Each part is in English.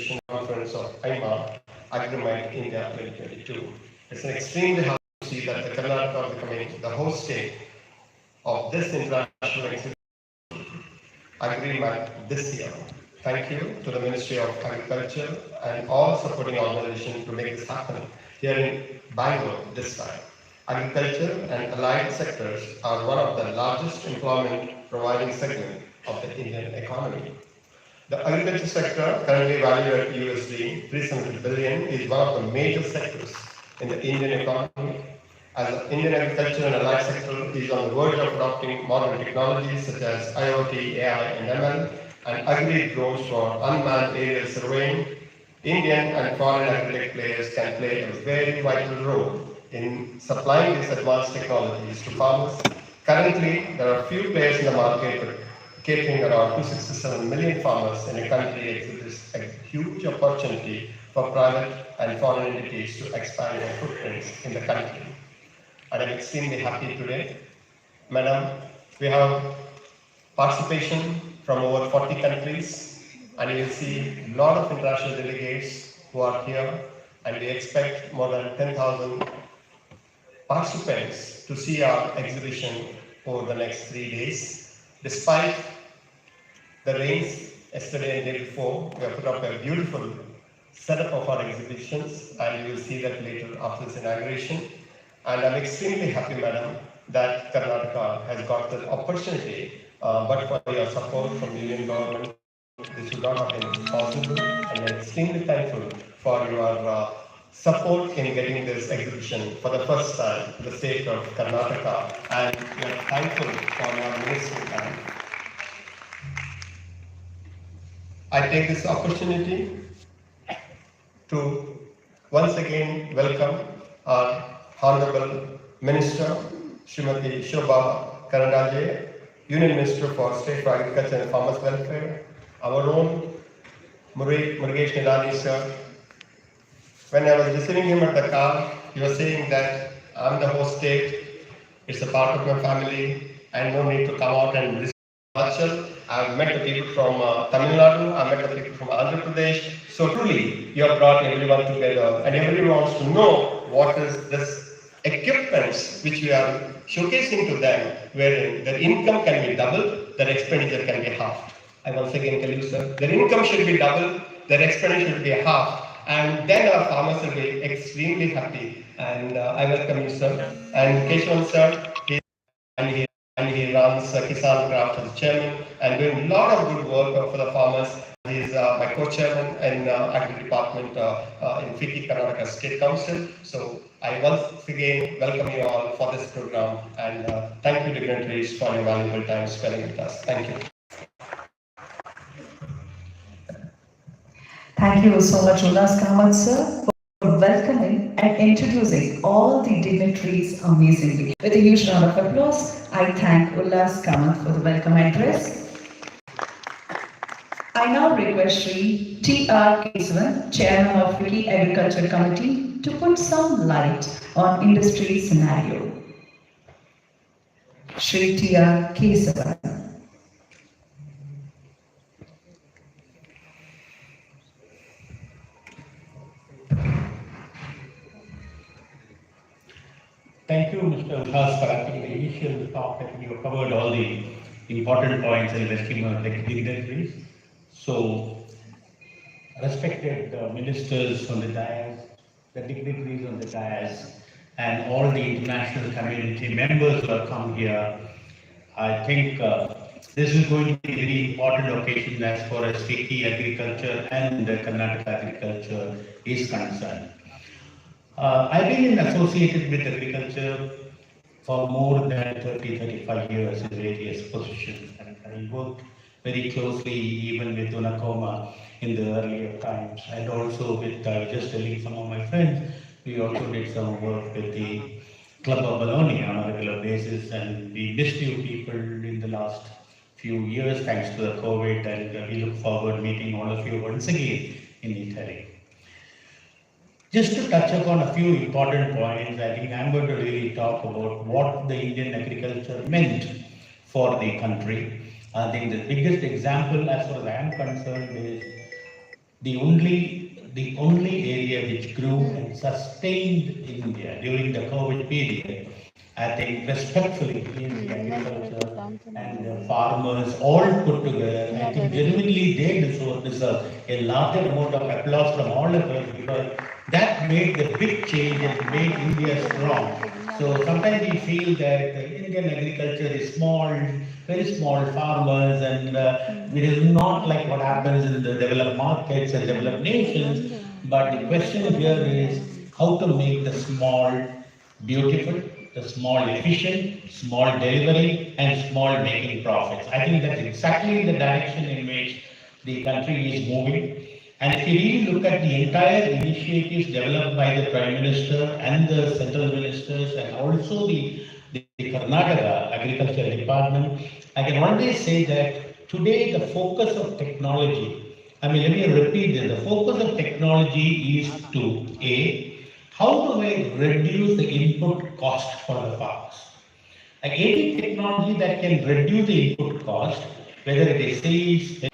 Exhibition Conference of IMA, Agri India 2022. It's an extremely happy to see that the Karnataka becoming the host state of this international exhibition, Agri this year. Thank you to the Ministry of Agriculture and all supporting organizations to make this happen here in Bangalore this time. Agriculture and allied sectors are one of the largest employment providing segments of the Indian economy. The agriculture sector, currently valued at USD 370 billion, is one of the major sectors in the Indian economy. As the Indian agriculture and allied sector is on the verge of adopting modern technologies such as IoT, AI, and ML, and Agri drones for unmanned aerial surveying, Indian and foreign agri-tech players can play a very vital role in supplying these advanced technologies to farmers. Currently, there are few players in the market, but catering around 267 million farmers in a country exhibits a huge opportunity for private and foreign entities to expand their footprints in the country. And I'm extremely happy today. Madam, we have participation from over 40 countries, and you will see a lot of international delegates who are here, and we expect more than 10,000 participants to see our exhibition over the next 3 days. Despite the rains yesterday and day before, we have put up a beautiful setup of our exhibitions, and you will see that later after this inauguration. And I'm extremely happy, madam, that Karnataka has got the opportunity, but for your support from the Union government, this would not have been possible. And I'm extremely thankful for your support in getting this exhibition for the first time in the state of Karnataka, and we are thankful for your ministry time. I take this opportunity to once again welcome our Honorable Minister, Srimati Shobha Karandaje, Union Minister for State for Agriculture and Farmers Welfare, our own Murugesh Nilani sir. When I was receiving him at the car, he was saying that I'm the host state, it's a part of my family, and no need to come out and listen to Himachal. I've met the people from Tamil Nadu, I've met the people from Andhra Pradesh. So truly, you have brought everyone together, and everyone wants to know what is this equipments which we are showcasing to them, wherein their income can be doubled, their expenditure can be halved. I once again tell you, sir, their income should be doubled, their expenditure should be halved, and then our farmers will be extremely happy. And I welcome you, sir. And Keshavan, sir, he runs Kisan Craft as chairman and doing a lot of good work for the farmers. He's my co-chairman in Agri department in FICCI Karnataka State Council. So I once again welcome you all for this program, and thank you, dignitaries, for your valuable time spending with us. Thank you. Thank you so much, Ullas Kamath, sir, for welcoming and introducing all the dignitaries amazingly. With a huge round of applause, I thank Ullas Kamath for the welcome address. I now request Shri T.R. Kesavan, Chairman of FICCI Agriculture Committee, to put some light on industry scenario. Shri T.R. Kesavan. Thank you, Mr. Ullas, for the initial talk. I think you covered all the important points in the scheme of dignitaries. So, respected ministers on the dais, the dignitaries on the dais, and all the international community members who have come here, I think this is going to be a very important occasion as far as FICCI agriculture and Karnataka agriculture is concerned. I've been associated with agriculture for more than 30-35 years in various positions, and I worked very closely even with Unakoma in the earlier times, and also with, just telling some of my friends, we also did some work with the Club of Bologna on a regular basis, and we missed you people in the last few years thanks to the COVID, and we look forward meeting all of you once again in Italy. Just to touch upon a few important points, I think I'm going to really talk about what the Indian agriculture meant for the country. I think the biggest example as far as I am concerned is the only area which grew and sustained India during the COVID period, I think respectfully, in the agriculture and the farmers all put together, I think genuinely they deserve a larger amount of applause from all of us, because that made the big change and made India strong. So sometimes we feel that Indian agriculture is small, very small farmers, and it is not like what happens in the developed markets and developed nations. But the question here is how to make the small beautiful, the small efficient, small delivery, and small making profits. I think that's exactly the direction in which the country is moving. And if you really look at the entire initiatives developed by the Prime Minister and the central ministers and also the Karnataka Agriculture Department, I can always say that today the focus of technology, I mean, let me repeat this, the focus of technology is to A, how do I reduce the input cost for the farmers? Like any technology that can reduce the input cost, whether it is seeds,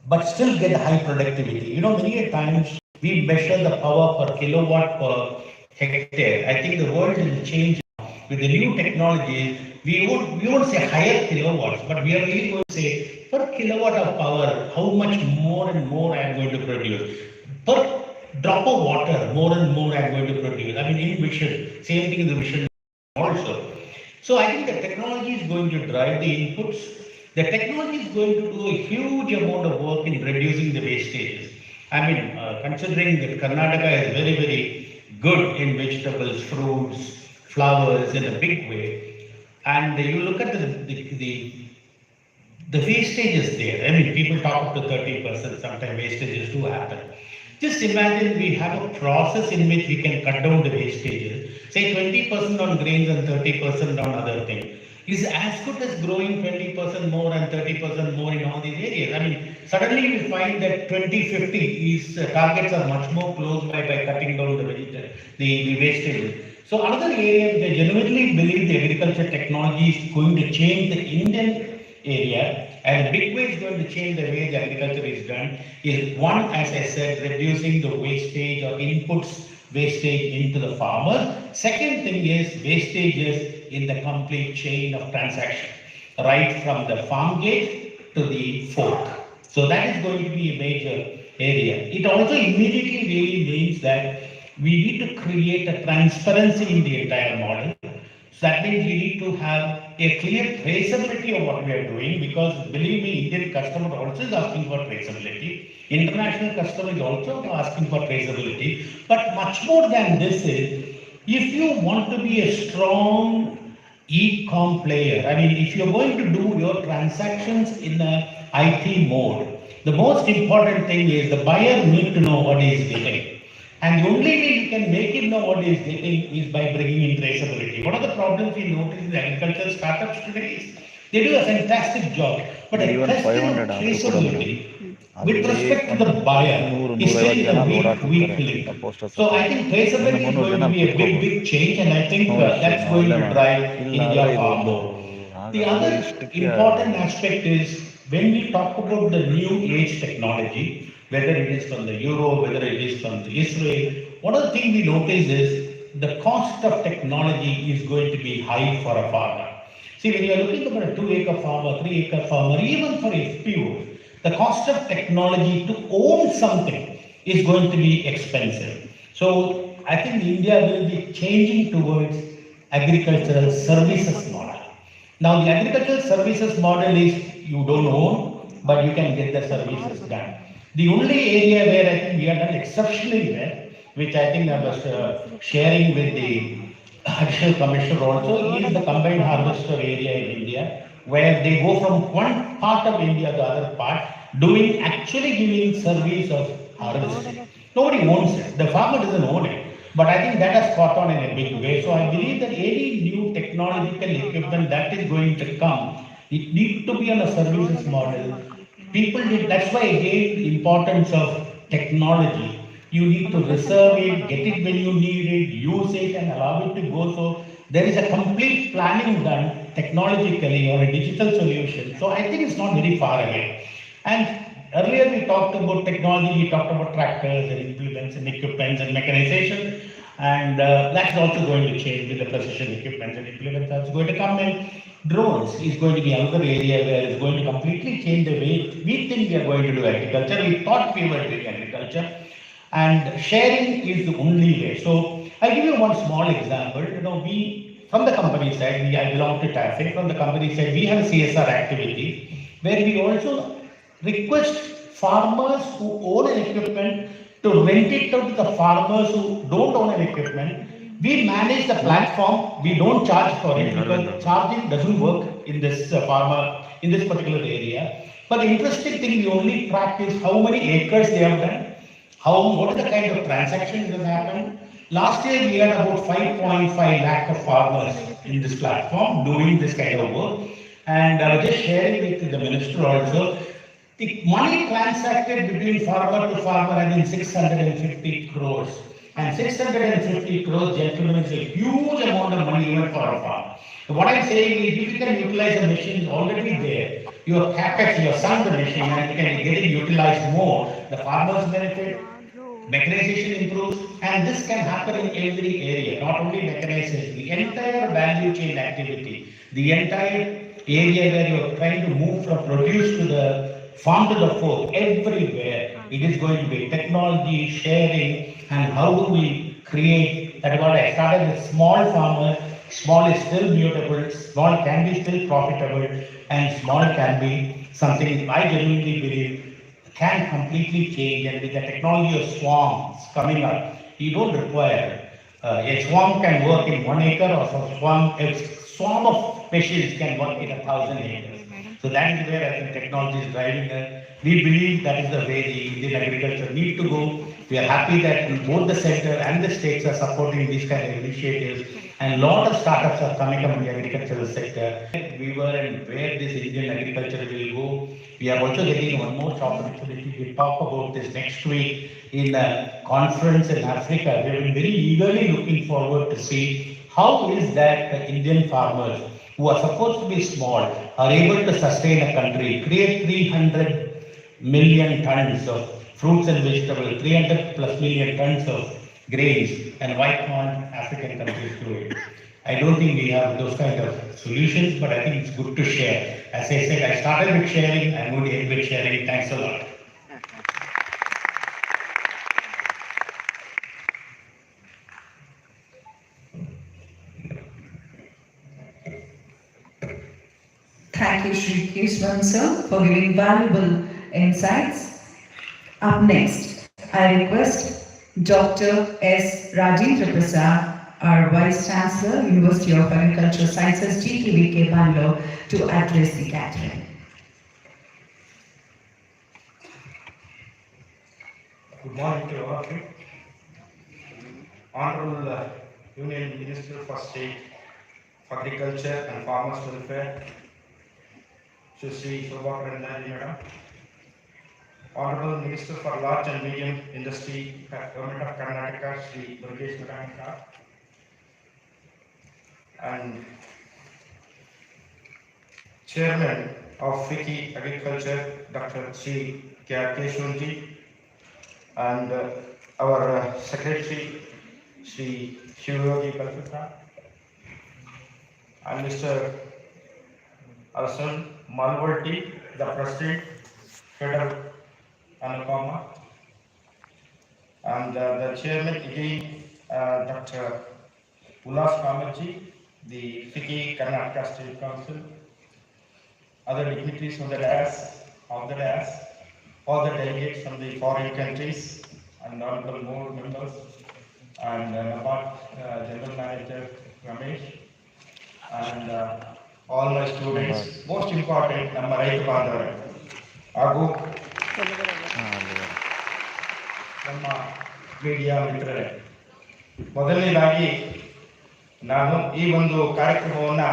but still get high productivity. Many a times we measure the power per kilowatt per hectare. I think the world will change with the new technology. We won't say higher kilowatts, but we are really going to say per kilowatt of power, how much more and more I am going to produce. Per drop of water, more and more I am going to produce. I mean, in vision, same thing in the vision also. So I think the technology is going to drive the inputs. The technology is going to do a huge amount of work in reducing the wastages. I mean, considering that Karnataka is very, very good in vegetables, fruits, flowers in a big way, and you look at the wastage is there. I mean, people talk up to 30%, sometimes wastages do happen. Just imagine we have a process in which we can cut down the wastages, say 20% on grains and 30% on other things. Is as good as growing 20% more and 30% more in all these areas. I mean, suddenly we find that 2050 is targets are much more close by cutting down the wastages. So another area which I genuinely believe the agriculture technology is going to change the Indian area, and a big way is going to change the way the agriculture is done, is one, as I said, reducing the wastage or inputs wastage into the farmer. Second thing is wastages in the complete chain of transaction, right from the farm gate to the fork. So that is going to be a major area. It also immediately really means that we need to create a transparency in the entire model. So that means we need to have a clear traceability of what we are doing, because believe me, Indian customer also is asking for traceability. International customer is also asking for traceability. But much more than this is, if you want to be a strong e-com player, I mean, if you're going to do your transactions in a IT mode, the most important thing is the buyer need to know what he is getting. And the only way you can make him know what he is getting is by bringing in traceability. One of the problems we notice in the agricultural startups today is they do a fantastic job, but a question of traceability with respect to the buyer is still in a weak link. So I think traceability is going to be a big change, and I think that's going to drive India far more. The other important aspect is when we talk about the new age technology, whether it is from the Euro, whether it is from the Israel, one of the things we notice is the cost of technology is going to be high for a farmer. See, when you are looking for a 2-acre farmer, 3-acre farmer, even for FPOs, the cost of technology to own something is going to be expensive. So I think India will be changing towards agricultural services model. Now the agricultural services model is you don't own, but you can get the services done. The only area where I think we have done exceptionally well, which I think I was sharing with the additional commissioner also, is the combined harvester area in India, where they go from one part of India to the other part, doing actually giving service of harvesting. Nobody owns it. The farmer doesn't own it. But I think that has caught on in a big way. So I believe that any new technological equipment that is going to come, it needs to be on a services model. People need, that's why again the importance of technology. You need to reserve it, get it when you need it, use it and allow it to go. So there is a complete planning done technologically or a digital solution. So I think it's not very far away. And earlier we talked about technology, we talked about tractors and implements and equipments and mechanization, and that's also going to change with the precision equipment and implements that's going to come in. Drones is going to be another area where it's going to completely change the way we think we are going to do agriculture. We thought we were doing agriculture, and sharing is the only way. So I'll give you one small example. We from the company side, I belong to TAFE. From the company side, we have a CSR activity where we also request farmers who own an equipment to rent it out to the farmers who don't own an equipment. We manage the platform. We don't charge for it because charging doesn't work in this in this particular area. But the interesting thing we only track is how many acres they have done, what is the kind of transactions that have happened. Last year we had about 5.5 lakh of farmers in this platform doing this kind of work. And I was just sharing with the minister also. The money transacted between farmer to farmer has been 650 crores. And 650 crores, gentlemen, is a huge amount of money even for a farmer. So what I'm saying is, if you can utilize the machine already there, your capex, you sunk the machine and you can get it utilized more, the farmers benefit, mechanization improves, and this can happen in every area, not only mechanization, the entire value chain activity, the entire area where you are trying to move from produce to the farm to the fork, everywhere it is going to be technology, sharing, and how do we create that. What I started with small farmer, small is still mutable, small can be still profitable, and small can be something I genuinely believe can completely change. And with the technology of swarms coming up, you don't require a swarm can work in 1 acre, or a swarm of machines can work in 1,000 acres. So that is where I think technology is driving us. We believe that is the way the Indian agriculture need to go. We are happy that both the center and the states are supporting these kind of initiatives, and a lot of startups are coming up in the agricultural sector. We were and where this Indian agriculture will go. We are also getting one more opportunity to talk about this next week in a conference in Africa. We have been very eagerly looking forward to see how is that the Indian farmers who are supposed to be small are able to sustain a country, create 300 million tons of fruits and vegetables, 300 plus million tons of grains, and why can't African countries do it? I don't think we have those kind of solutions, but I think it's good to share. As I said, I started with sharing, I'm going to end with sharing. Thanks a lot. Thank you, Shri Kesavan sir, for giving valuable insights. Up next, I request Dr. S. Rajendra Prasad, our Vice Chancellor, University of Agricultural Sciences, GTVK, Bangalore, to address the gathering. Good morning to all of you. Honorable Union Minister for State for Agriculture and Farmers Welfare, Shri Shobha Karandaji Madam. Honorable Minister for Large and Medium Industry, Government of Karnataka, Shri Durgesh Madam. And Chairman of FICCI Agriculture, Dr. Shri K.R. Keshwanji, and our Secretary, Shri Shivayogi Kalpita, and Mr. Arsan Malvarti, the President, Federal Anupama, and the Chairman again, Dr. Ullas Kamachi, the FICCI Karnataka State Council, other dignitaries from the dais, all the delegates from the foreign countries, and honorable board members, and NABARD General Manager Ramesh, and all my students. Most important, ನಮ್ಮ ರೈತ ಬಾಂಧವರೇ ಹಾಗೂ ನಮ್ಮ media ಮಿತ್ರರೇ, ಮೊದಲನೇದಾಗಿ ನಾನು ಈ ಒಂದು ಕಾರ್ಯಕ್ರಮವನ್ನ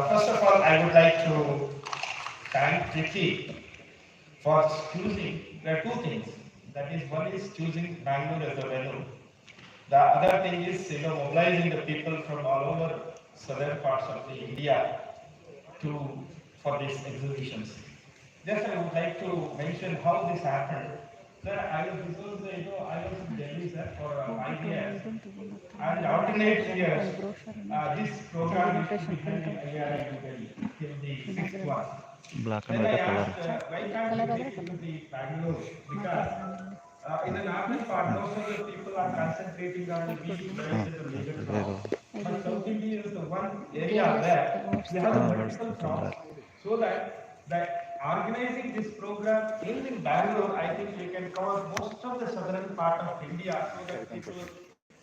first of all, I would like to thank FICCI for choosing. There are two things. That is, one is choosing Bangalore as a venue. The other thing is, mobilizing the people from all over southern parts of the India for these exhibitions. Just I would like to mention how this happened. Sir, I was in Delhi, sir, for 5 years. And alternate years, this program is to be held in IRI New Delhi till the 6th one. Black and Then I white asked, color. why can't we take it to the Bangalore? Because in the northern part, most of the people are concentrating on the wheat rice and the major crops. But South India is the one area where we have the multiple crops. So that organizing this program in Bangalore, I think we can cover most of the southern part of India so that people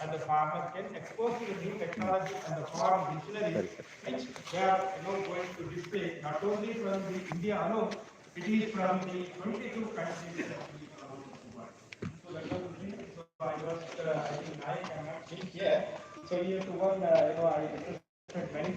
and the farmer can expose to the new technology and the farm machinery, which they are going to display not only from the India alone, it is from the 22 countries that we promote in the world. So that was the thing. So I was, I think I cannot think here. So here to one, I requested many